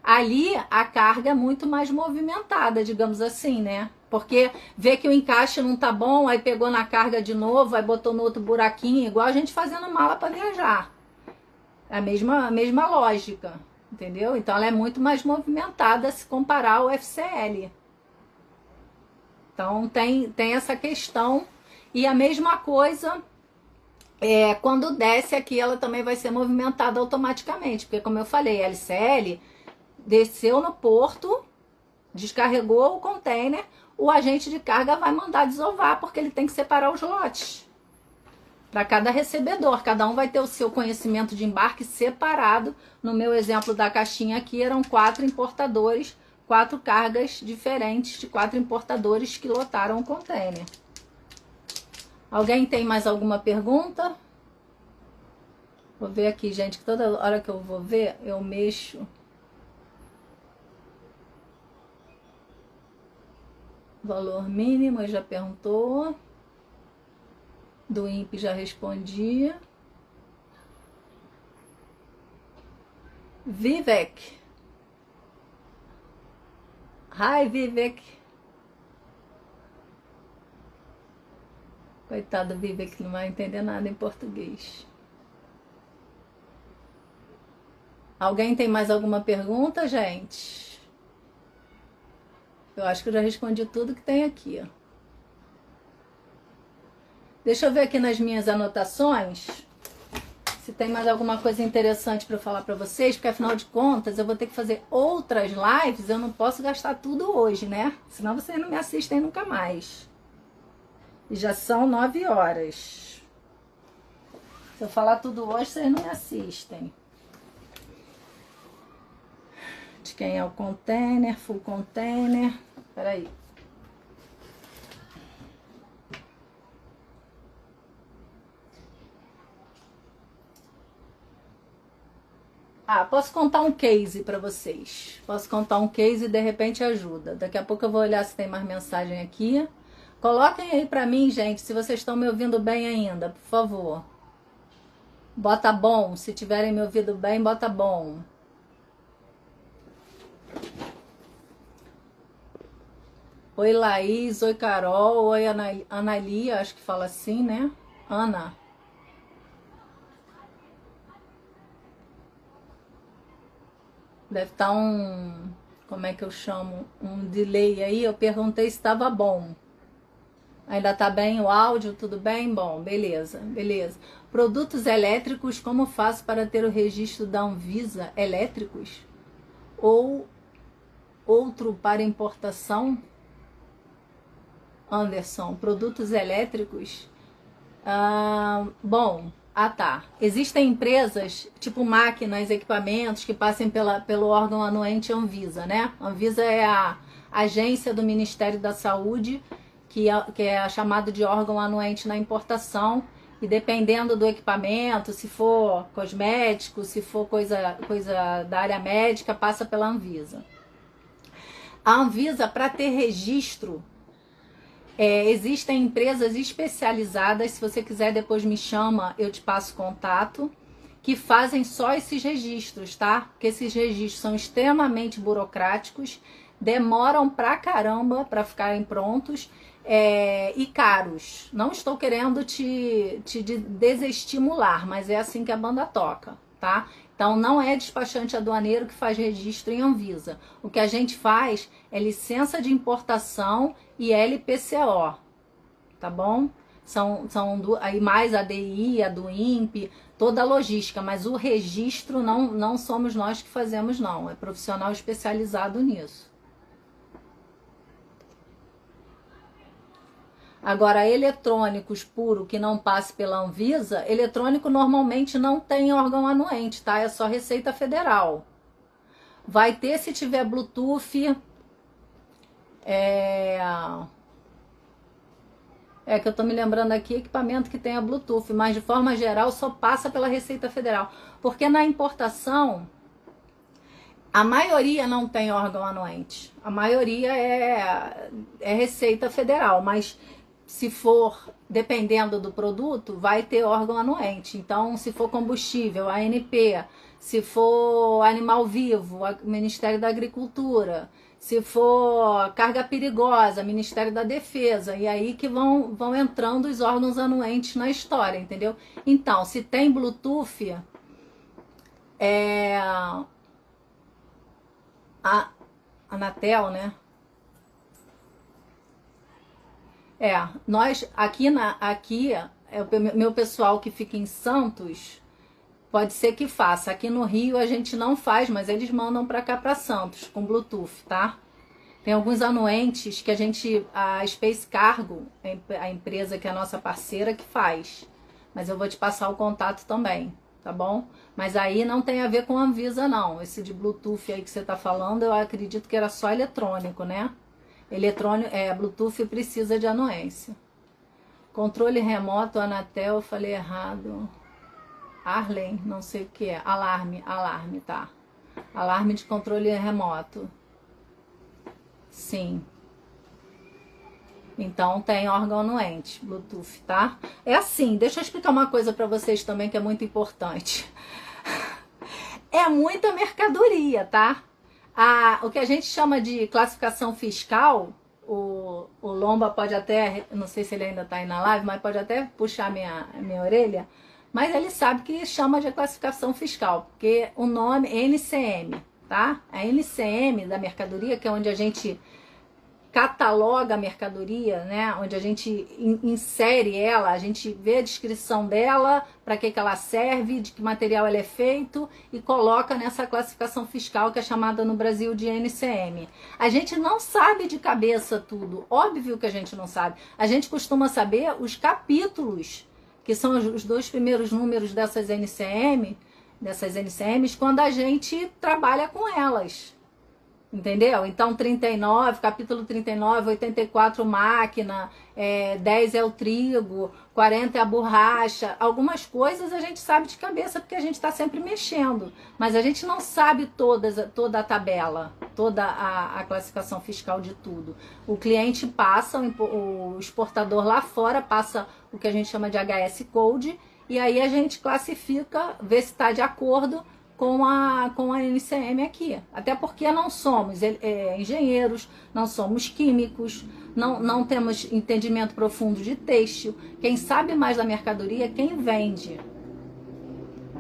Ali, a carga é muito mais movimentada, digamos assim, né? Porque vê que o encaixe não tá bom, aí pegou na carga de novo, aí botou no outro buraquinho, igual a gente fazendo mala para viajar. É a mesma lógica, entendeu? Então, ela é muito mais movimentada se comparar ao FCL. Então, tem essa questão. E a mesma coisa... quando desce aqui, ela também vai ser movimentada automaticamente, porque como eu falei, a LCL desceu no porto, descarregou o container, o agente de carga vai mandar desovar, porque ele tem que separar os lotes para cada recebedor. Cada um vai ter o seu conhecimento de embarque separado. No meu exemplo da caixinha aqui, eram 4 importadores, 4 cargas diferentes de 4 importadores que lotaram o container. Alguém tem mais alguma pergunta? Vou ver aqui, gente, que toda hora que eu vou ver, eu mexo. Valor mínimo, já perguntou. Do INPE já respondi. Vivek. Hi, Vivek. Coitado do Vivek, que não vai entender nada em português. Alguém tem mais alguma pergunta, gente? Eu acho que eu já respondi tudo que tem aqui, ó. Deixa eu ver aqui nas minhas anotações se tem mais alguma coisa interessante para falar para vocês, porque afinal de contas eu vou ter que fazer outras lives, eu não posso gastar tudo hoje, né? Senão vocês não me assistem nunca mais. E já são 9 horas. Se eu falar tudo hoje, vocês não me assistem. De quem é o container, full container. Peraí. Ah, posso contar um case para vocês. Posso contar um case e de repente ajuda. Daqui a pouco eu vou olhar se tem mais mensagem aqui. Coloquem aí para mim, gente, se vocês estão me ouvindo bem ainda, por favor. Bota bom, se tiverem me ouvindo bem, bota bom. Oi, Laís, oi, Carol, oi, Analia, acho que fala assim, né? Ana. Deve estar como é que eu chamo? Um delay aí. Eu perguntei se estava bom. Ainda tá bem o áudio? Tudo bem? Bom, beleza, beleza. Produtos elétricos, como faço para ter o registro da Anvisa elétricos? Ou outro para importação? Anderson, produtos elétricos? Bom... tá. Existem empresas, tipo máquinas, equipamentos, que passem pelo órgão anuente Anvisa, né? Anvisa é a agência do Ministério da Saúde, que é chamado de órgão anuente na importação, e dependendo do equipamento, se for cosmético, se for coisa da área médica, passa pela Anvisa. A Anvisa, para ter registro, existem empresas especializadas, se você quiser depois me chama, eu te passo contato, que fazem só esses registros, tá? Porque esses registros são extremamente burocráticos, demoram pra caramba para ficarem prontos e caros. Não estou querendo te desestimular, mas é assim que a banda toca, tá? Então, não é despachante aduaneiro que faz registro em Anvisa. O que a gente faz é licença de importação e LPCO, tá bom? São aí mais a DI, a do INPE, toda a logística, mas o registro não somos nós que fazemos, não. É profissional especializado nisso. Agora, eletrônicos puro que não passe pela Anvisa, eletrônico normalmente não tem órgão anuente, tá? É só Receita Federal. Vai ter se tiver Bluetooth. Que eu tô me lembrando aqui, equipamento que tenha Bluetooth, mas de forma geral só passa pela Receita Federal. Porque na importação, a maioria não tem órgão anuente. A maioria é Receita Federal, mas se for, dependendo do produto, vai ter órgão anuente. Então, se for combustível, ANP, se for animal vivo, Ministério da Agricultura, se for carga perigosa, Ministério da Defesa, e aí que vão entrando os órgãos anuentes na história, entendeu? Então, se tem Bluetooth, a Anatel, né? Nós aqui meu pessoal que fica em Santos pode ser que faça. Aqui no Rio a gente não faz, mas eles mandam para cá, para Santos, com Bluetooth, tá? Tem alguns anuentes que a Space Cargo, a empresa que é a nossa parceira, que faz. Mas eu vou te passar o contato também, tá bom? Mas aí não tem a ver com a Anvisa, não. Esse de Bluetooth aí que você tá falando, eu acredito que era só eletrônico, né? Bluetooth precisa de anuência. Controle remoto, Anatel, eu falei errado. Arlen, não sei o que é. Alarme, tá. Alarme de controle remoto. Sim. Então tem órgão anuente, Bluetooth, tá? É assim, deixa eu explicar uma coisa para vocês também que é muito importante. É muita mercadoria, tá? O que a gente chama de classificação fiscal, o Lomba pode até, não sei se ele ainda está aí na live, mas pode até puxar minha orelha, mas ele sabe que chama de classificação fiscal, porque o nome é NCM, tá? A NCM da mercadoria, que é onde a gente cataloga a mercadoria, né? Onde a gente insere ela, a gente vê a descrição dela, para que ela serve, de que material ela é feito e coloca nessa classificação fiscal que é chamada no Brasil de NCM. A gente não sabe de cabeça tudo, óbvio que a gente não sabe. A gente costuma saber os capítulos, que são os 2 primeiros números dessas NCMs, quando a gente trabalha com elas. Entendeu? Então, 39, capítulo 39, 84, máquina, 10 é o trigo, 40 é a borracha. Algumas coisas a gente sabe de cabeça porque a gente está sempre mexendo. Mas a gente não sabe toda a tabela, toda a classificação fiscal de tudo. O cliente passa, o exportador lá fora passa o que a gente chama de HS Code, e aí a gente classifica, vê se está de acordo com a NCM aqui. Até porque não somos engenheiros, não somos químicos, não temos entendimento profundo de têxtil. Quem sabe mais da mercadoria é quem vende.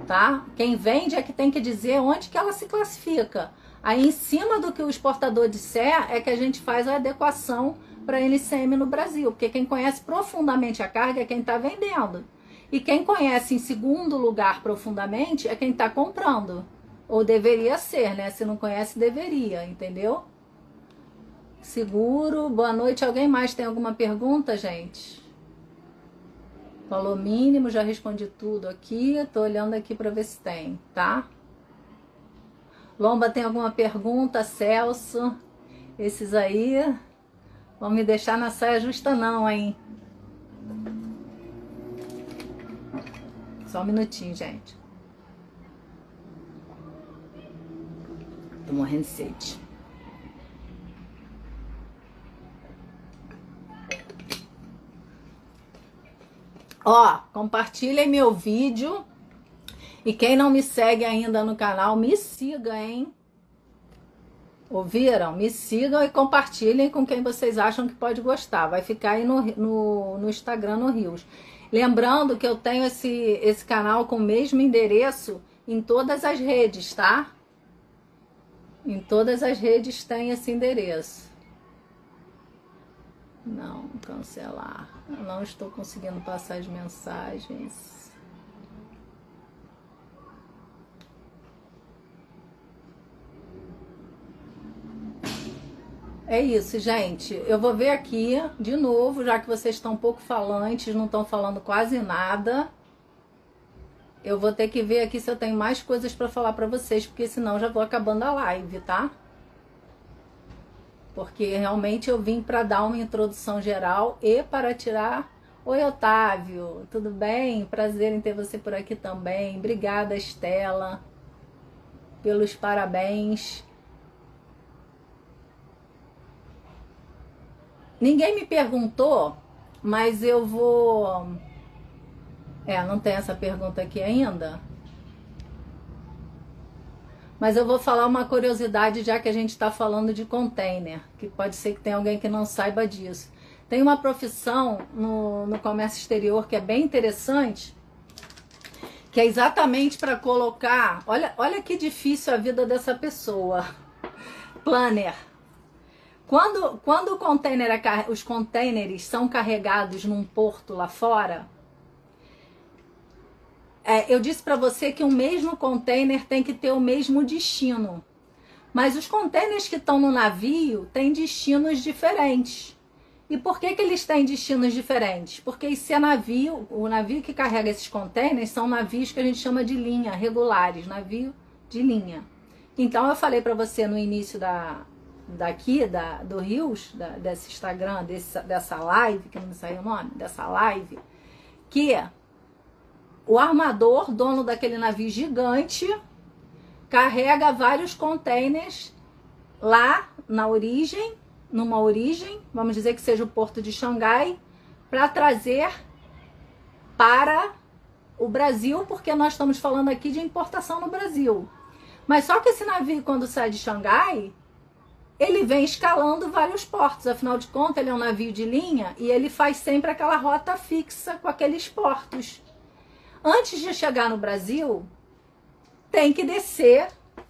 Tá? Quem vende é que tem que dizer onde que ela se classifica. Aí, em cima do que o exportador disser, é que a gente faz a adequação para a NCM no Brasil. Porque quem conhece profundamente a carga é quem está vendendo. E quem conhece em segundo lugar profundamente é quem está comprando. Ou deveria ser, né? Se não conhece, deveria, entendeu? Seguro. Boa noite. Alguém mais tem alguma pergunta, gente? Falou mínimo, já respondi tudo aqui. Tô olhando aqui para ver se tem, tá? Lomba, tem alguma pergunta? Celso? Esses aí vão me deixar na saia justa não, hein? Só um minutinho, gente. Tô morrendo de sede. Ó, compartilhem meu vídeo. E quem não me segue ainda no canal, me siga, hein? Ouviram? Me sigam e compartilhem com quem vocês acham que pode gostar. Vai ficar aí no Instagram, no Rios. Lembrando que eu tenho esse canal com o mesmo endereço em todas as redes, tá? Em todas as redes tem esse endereço. Não, cancelar. Eu não estou conseguindo passar as mensagens. É isso, gente. Eu vou ver aqui de novo, já que vocês estão um pouco falantes, não estão falando quase nada. Eu vou ter que ver aqui se eu tenho mais coisas para falar para vocês, porque senão já vou acabando a live, tá? Porque realmente eu vim para dar uma introdução geral e para tirar... Oi, Otávio, tudo bem? Prazer em ter você por aqui também. Obrigada, Estela, pelos parabéns. Ninguém me perguntou, mas eu vou... não tem essa pergunta aqui ainda. Mas eu vou falar uma curiosidade, já que a gente está falando de container, que pode ser que tenha alguém que não saiba disso. Tem uma profissão no comércio exterior que é bem interessante, que é exatamente para colocar... Olha que difícil a vida dessa pessoa. Planner. Quando os containers são carregados num porto lá fora, eu disse para você que o mesmo container tem que ter o mesmo destino. Mas os containers que estão no navio têm destinos diferentes. E por que eles têm destinos diferentes? Porque esse o navio que carrega esses containers são navios que a gente chama de linha, regulares, navio de linha. Então eu falei para você no início do Rios, desse Instagram, dessa live, que não me saiu o nome, dessa live, que o armador, dono daquele navio gigante, carrega vários containers lá numa origem, vamos dizer que seja o porto de Xangai, para trazer para o Brasil, porque nós estamos falando aqui de importação no Brasil. Mas só que esse navio, quando sai de Xangai, ele vem escalando vários portos, afinal de contas ele é um navio de linha e ele faz sempre aquela rota fixa com aqueles portos. Antes de chegar no Brasil, tem que descer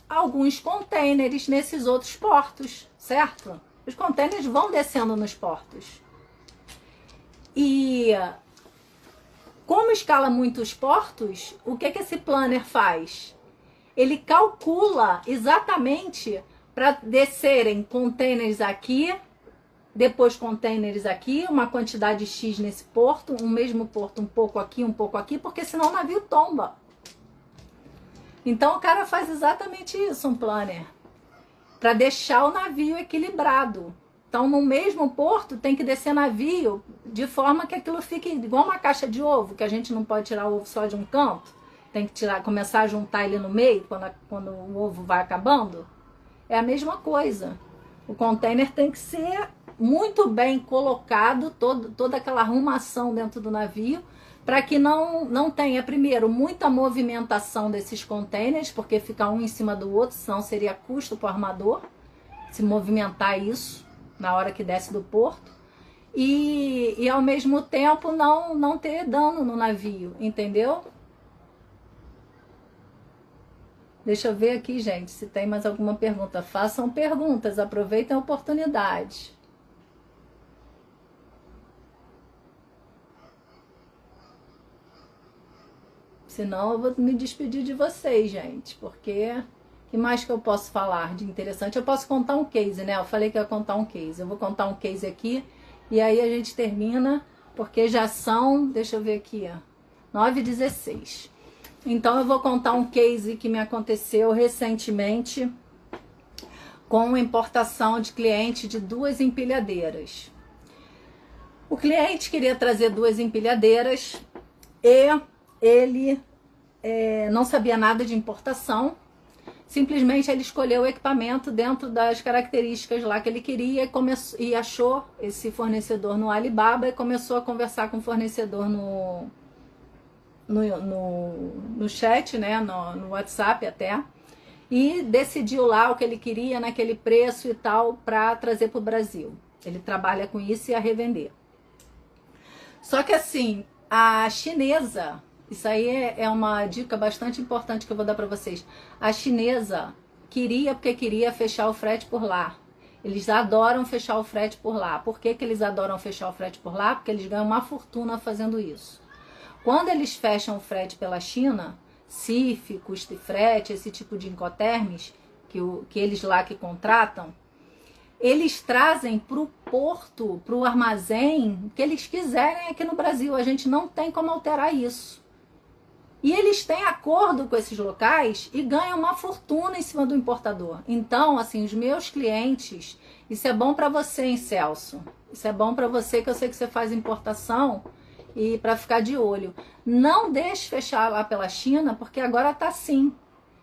alguns containers nesses outros portos, certo? Os contêineres vão descendo nos portos. E como escala muitos portos, o que esse planner faz? Ele calcula exatamente para descerem contêineres aqui, depois contêineres aqui, uma quantidade X nesse porto, um mesmo porto, um pouco aqui, porque senão o navio tomba. Então o cara faz exatamente isso, um planner, para deixar o navio equilibrado. Então no mesmo porto tem que descer navio de forma que aquilo fique igual uma caixa de ovo, que a gente não pode tirar o ovo só de um canto, tem que começar a juntar ele no meio quando o ovo vai acabando. É a mesma coisa. O container tem que ser muito bem colocado, toda aquela arrumação dentro do navio, para que não tenha, primeiro, muita movimentação desses containers, porque fica um em cima do outro, senão seria custo para o armador se movimentar isso na hora que desce do porto, e ao mesmo tempo não ter dano no navio, entendeu? Deixa eu ver aqui, gente, se tem mais alguma pergunta. Façam perguntas, aproveitem a oportunidade. Senão eu vou me despedir de vocês, gente, porque que mais que eu posso falar de interessante? Eu posso contar um case, né? Eu falei que ia contar um case. Eu vou contar um case aqui e aí a gente termina, porque já são, deixa eu ver aqui, ó, 9h16. Então eu vou contar um case que me aconteceu recentemente com importação de cliente de 2 empilhadeiras. O cliente queria trazer 2 empilhadeiras e ele não sabia nada de importação. Simplesmente ele escolheu o equipamento dentro das características lá que ele queria e achou esse fornecedor no Alibaba e começou a conversar com o fornecedor no chat, né, no WhatsApp até, e decidiu lá o que ele queria naquele preço e tal para trazer para o Brasil. Ele trabalha com isso e a revender. Só que assim, a chinesa, isso aí é uma dica bastante importante que eu vou dar para vocês. A chinesa porque queria fechar o frete por lá. Eles adoram fechar o frete por lá. Por que eles adoram fechar o frete por lá? Porque eles ganham uma fortuna fazendo isso. Quando eles fecham o frete pela China, CIF, custo e frete, esse tipo de incoterms, que eles lá que contratam, eles trazem para o porto, para o armazém, o que eles quiserem aqui no Brasil. A gente não tem como alterar isso. E eles têm acordo com esses locais e ganham uma fortuna em cima do importador. Então, assim, os meus clientes, isso é bom para você, hein, Celso? Isso é bom para você, que eu sei que você faz importação, e para ficar de olho. Não deixe fechar lá pela China, porque agora tá assim.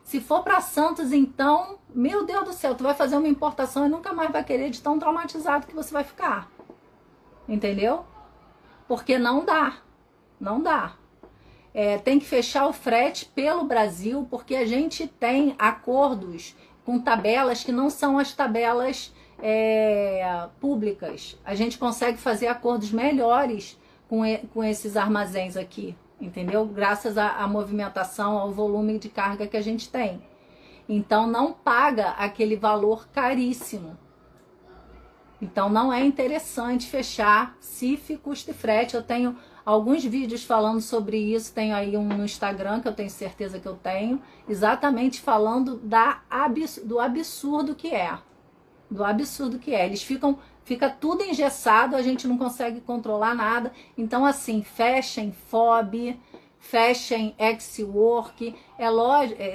Se for para Santos, então, meu Deus do céu, tu vai fazer uma importação e nunca mais vai querer, de tão traumatizado que você vai ficar. Entendeu? Porque não dá. Não dá. Tem que fechar o frete pelo Brasil, porque a gente tem acordos com tabelas que não são as tabelas públicas. A gente consegue fazer acordos melhores com esses armazéns aqui, entendeu? Graças à movimentação, ao volume de carga que a gente tem. Então não paga aquele valor caríssimo. Então não é interessante fechar CIF, custo e frete. Eu tenho alguns vídeos falando sobre isso, tenho aí um no Instagram que eu tenho certeza que eu tenho, exatamente falando do absurdo que é. Do absurdo que é. Eles fica tudo engessado, a gente não consegue controlar nada. Então, assim, fechem FOB, fechem Ex-Work,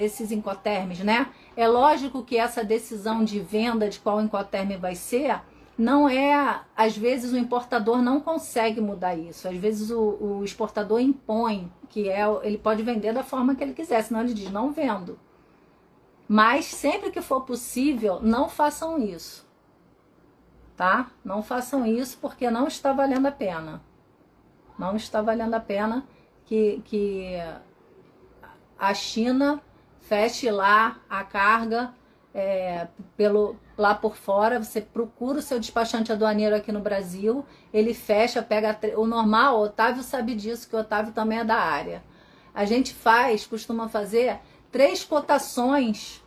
esses incoterms, né? É lógico que essa decisão de venda de qual incoterm vai ser, não é, às vezes o importador não consegue mudar isso. Às vezes o exportador impõe, ele pode vender da forma que ele quiser, senão ele diz, não vendo. Mas sempre que for possível, não façam isso. Tá? Não façam isso, porque não está valendo a pena. Não está valendo a pena que a China feche lá a carga lá por fora. Você procura o seu despachante aduaneiro aqui no Brasil, ele fecha, pega o normal. O Otávio sabe disso, que o Otávio também é da área. A gente costuma fazer 3 cotações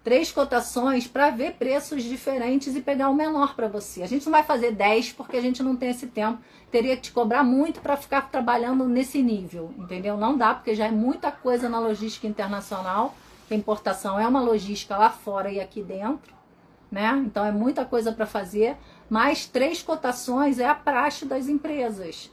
3 cotações para ver preços diferentes e pegar o menor para você. A gente não vai fazer 10 porque a gente não tem esse tempo. Teria que te cobrar muito para ficar trabalhando nesse nível, entendeu? Não dá, porque já é muita coisa na logística internacional. A importação é uma logística lá fora e aqui dentro, né? Então é muita coisa para fazer. Mas 3 cotações é a praxe das empresas.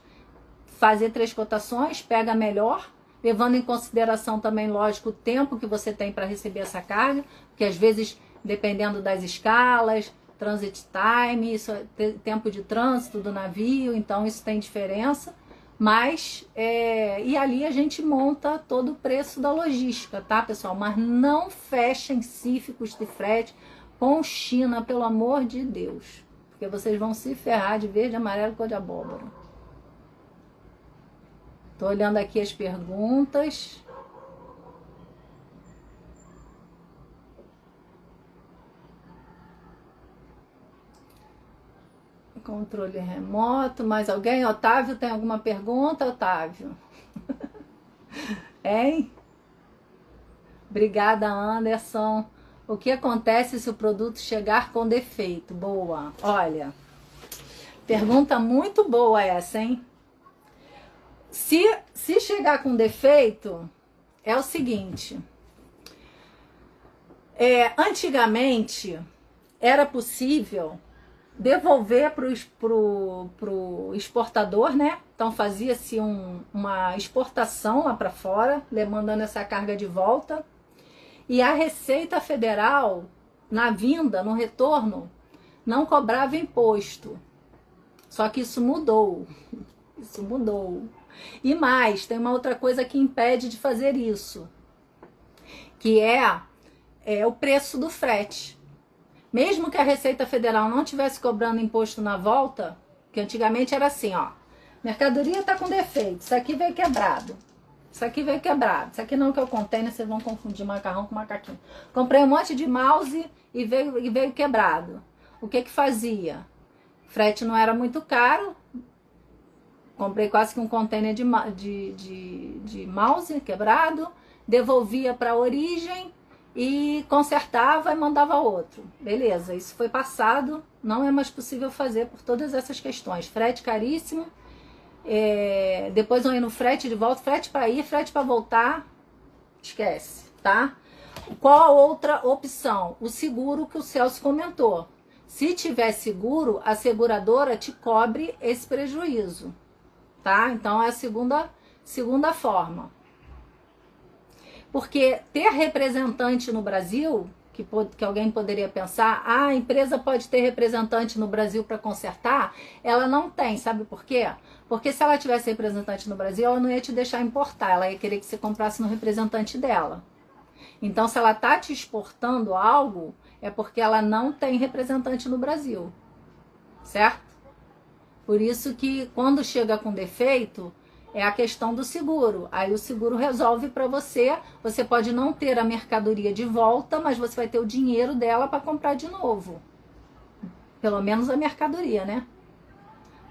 Fazer 3 cotações, pega a melhor, levando em consideração também, lógico, o tempo que você tem para receber essa carga, porque às vezes, dependendo das escalas, transit time, isso é tempo de trânsito do navio, então isso tem diferença. Mas, e ali a gente monta todo o preço da logística, tá, pessoal? Mas não fechem cíficos de frete com China, pelo amor de Deus. Porque vocês vão se ferrar de verde, amarelo e cor de abóbora. Tô olhando aqui as perguntas. Controle remoto. Mais alguém? Otávio, tem alguma pergunta, Otávio? Hein? Obrigada, Anderson. O que acontece se o produto chegar com defeito? Boa. Olha, pergunta muito boa essa, hein? Se chegar com defeito, é o seguinte. Antigamente, era possível devolver pro exportador, né? Então, fazia-se uma exportação lá para fora, mandando essa carga de volta. E a Receita Federal, na vinda, no retorno, não cobrava imposto. Só que isso mudou. Isso mudou. E mais, tem uma outra coisa que impede de fazer isso, que é o preço do frete. Mesmo que a Receita Federal não estivesse cobrando imposto na volta, que antigamente era assim, ó, mercadoria está com defeito, isso aqui veio quebrado, isso aqui veio quebrado, isso aqui não que é o container, vocês vão confundir macarrão com macaquinho. Comprei um monte de mouse e veio quebrado. O que fazia? Frete não era muito caro. Comprei quase que um container de mouse quebrado, devolvia para a origem e consertava e mandava outro. Beleza, isso foi passado, não é mais possível fazer por todas essas questões. Frete caríssimo, depois vão ir no frete de volta, frete para ir, frete para voltar, esquece, tá? Qual a outra opção? O seguro que o Celso comentou. Se tiver seguro, a seguradora te cobre esse prejuízo. Tá? Então é a segunda forma. Porque ter representante no Brasil, que alguém poderia pensar, a empresa pode ter representante no Brasil para consertar, ela não tem, sabe por quê? Porque se ela tivesse representante no Brasil, ela não ia te deixar importar, ela ia querer que você comprasse no representante dela. Então, se ela está te exportando algo, é porque ela não tem representante no Brasil, certo? Por isso que quando chega com defeito, é a questão do seguro. Aí o seguro resolve para você. Você pode não ter a mercadoria de volta, mas você vai ter o dinheiro dela para comprar de novo. Pelo menos a mercadoria, né?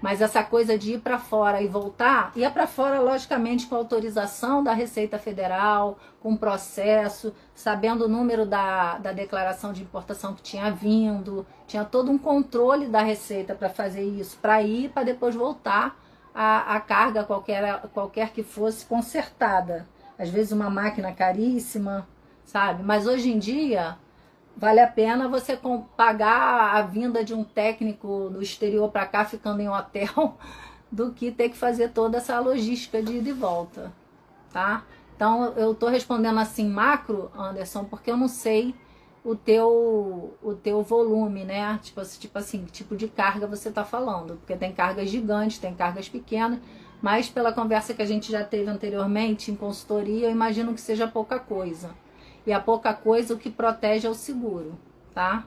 Mas essa coisa de ir para fora e voltar, ia para fora, logicamente, com autorização da Receita Federal, com processo, sabendo o número da declaração de importação que tinha vindo, tinha todo um controle da Receita para fazer isso, para ir, para depois voltar a carga qualquer que fosse consertada. Às vezes uma máquina caríssima, sabe? Mas hoje em dia vale a pena você pagar a vinda de um técnico do exterior para cá, ficando em um hotel, do que ter que fazer toda essa logística de ida e volta, tá? Então, eu tô respondendo assim macro, Anderson, porque eu não sei o teu volume, né? Tipo assim, que tipo de carga você tá falando. Porque tem cargas gigantes, tem cargas pequenas, mas pela conversa que a gente já teve anteriormente em consultoria, eu imagino que seja pouca coisa. E a pouca coisa o que protege é o seguro, tá?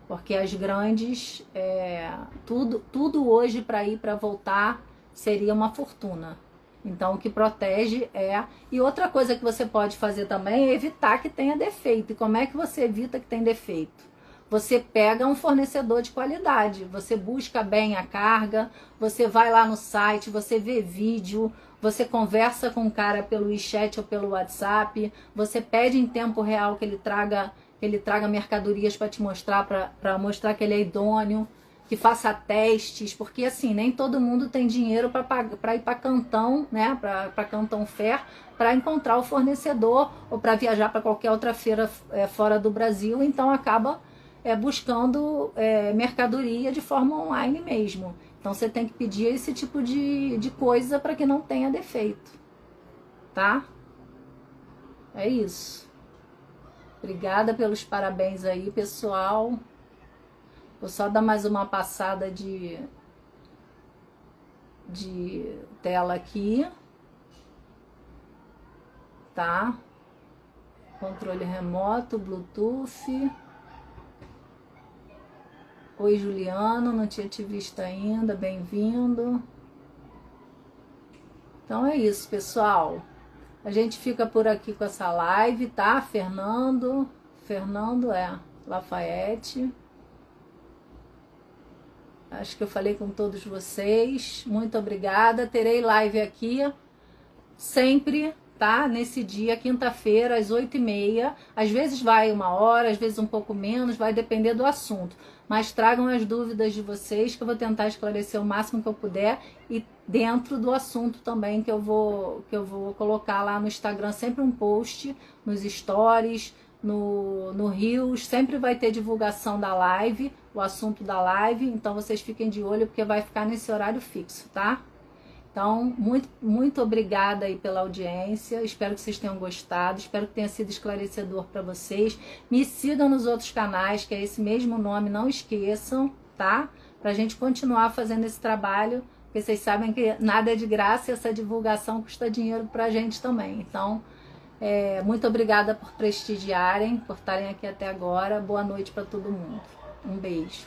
Porque as grandes, tudo hoje para ir para voltar seria uma fortuna. Então o que protege é... E outra coisa que você pode fazer também é evitar que tenha defeito. E como é que você evita que tenha defeito? Você pega um fornecedor de qualidade, você busca bem a carga, você vai lá no site, você vê vídeo, você conversa com o cara pelo WeChat ou pelo WhatsApp, você pede em tempo real que ele traga que ele traga mercadorias para te mostrar, para mostrar que ele é idôneo, que faça testes, porque assim, nem todo mundo tem dinheiro para ir para Cantão, né, para Cantão Fair, para encontrar o fornecedor ou para viajar para qualquer outra feira fora do Brasil, então acaba buscando mercadoria de forma online mesmo. Então você tem que pedir esse tipo de coisa para que não tenha defeito, tá? É isso. Obrigada pelos parabéns aí, pessoal. Vou só dar mais uma passada de tela aqui, tá? Controle remoto, Bluetooth. Oi, Juliano, não tinha te visto ainda, bem-vindo. Então é isso, pessoal. A gente fica por aqui com essa live, tá? Fernando Lafayette. Acho que eu falei com todos vocês. Muito obrigada. Terei live aqui sempre, tá? Nesse dia, quinta-feira, às 8h30. Às vezes vai 1 hora, às vezes um pouco menos, vai depender do assunto. Mas tragam as dúvidas de vocês, que eu vou tentar esclarecer o máximo que eu puder. E dentro do assunto também que eu vou colocar lá no Instagram, sempre um post, nos stories, no Reels, sempre vai ter divulgação da live, o assunto da live, então vocês fiquem de olho porque vai ficar nesse horário fixo, tá? Então, muito obrigada aí pela audiência, espero que vocês tenham gostado, espero que tenha sido esclarecedor para vocês. Me sigam nos outros canais, que é esse mesmo nome, não esqueçam, tá? Pra gente continuar fazendo esse trabalho, porque vocês sabem que nada é de graça e essa divulgação custa dinheiro pra gente também. Então, muito obrigada por prestigiarem, por estarem aqui até agora. Boa noite para todo mundo. Um beijo.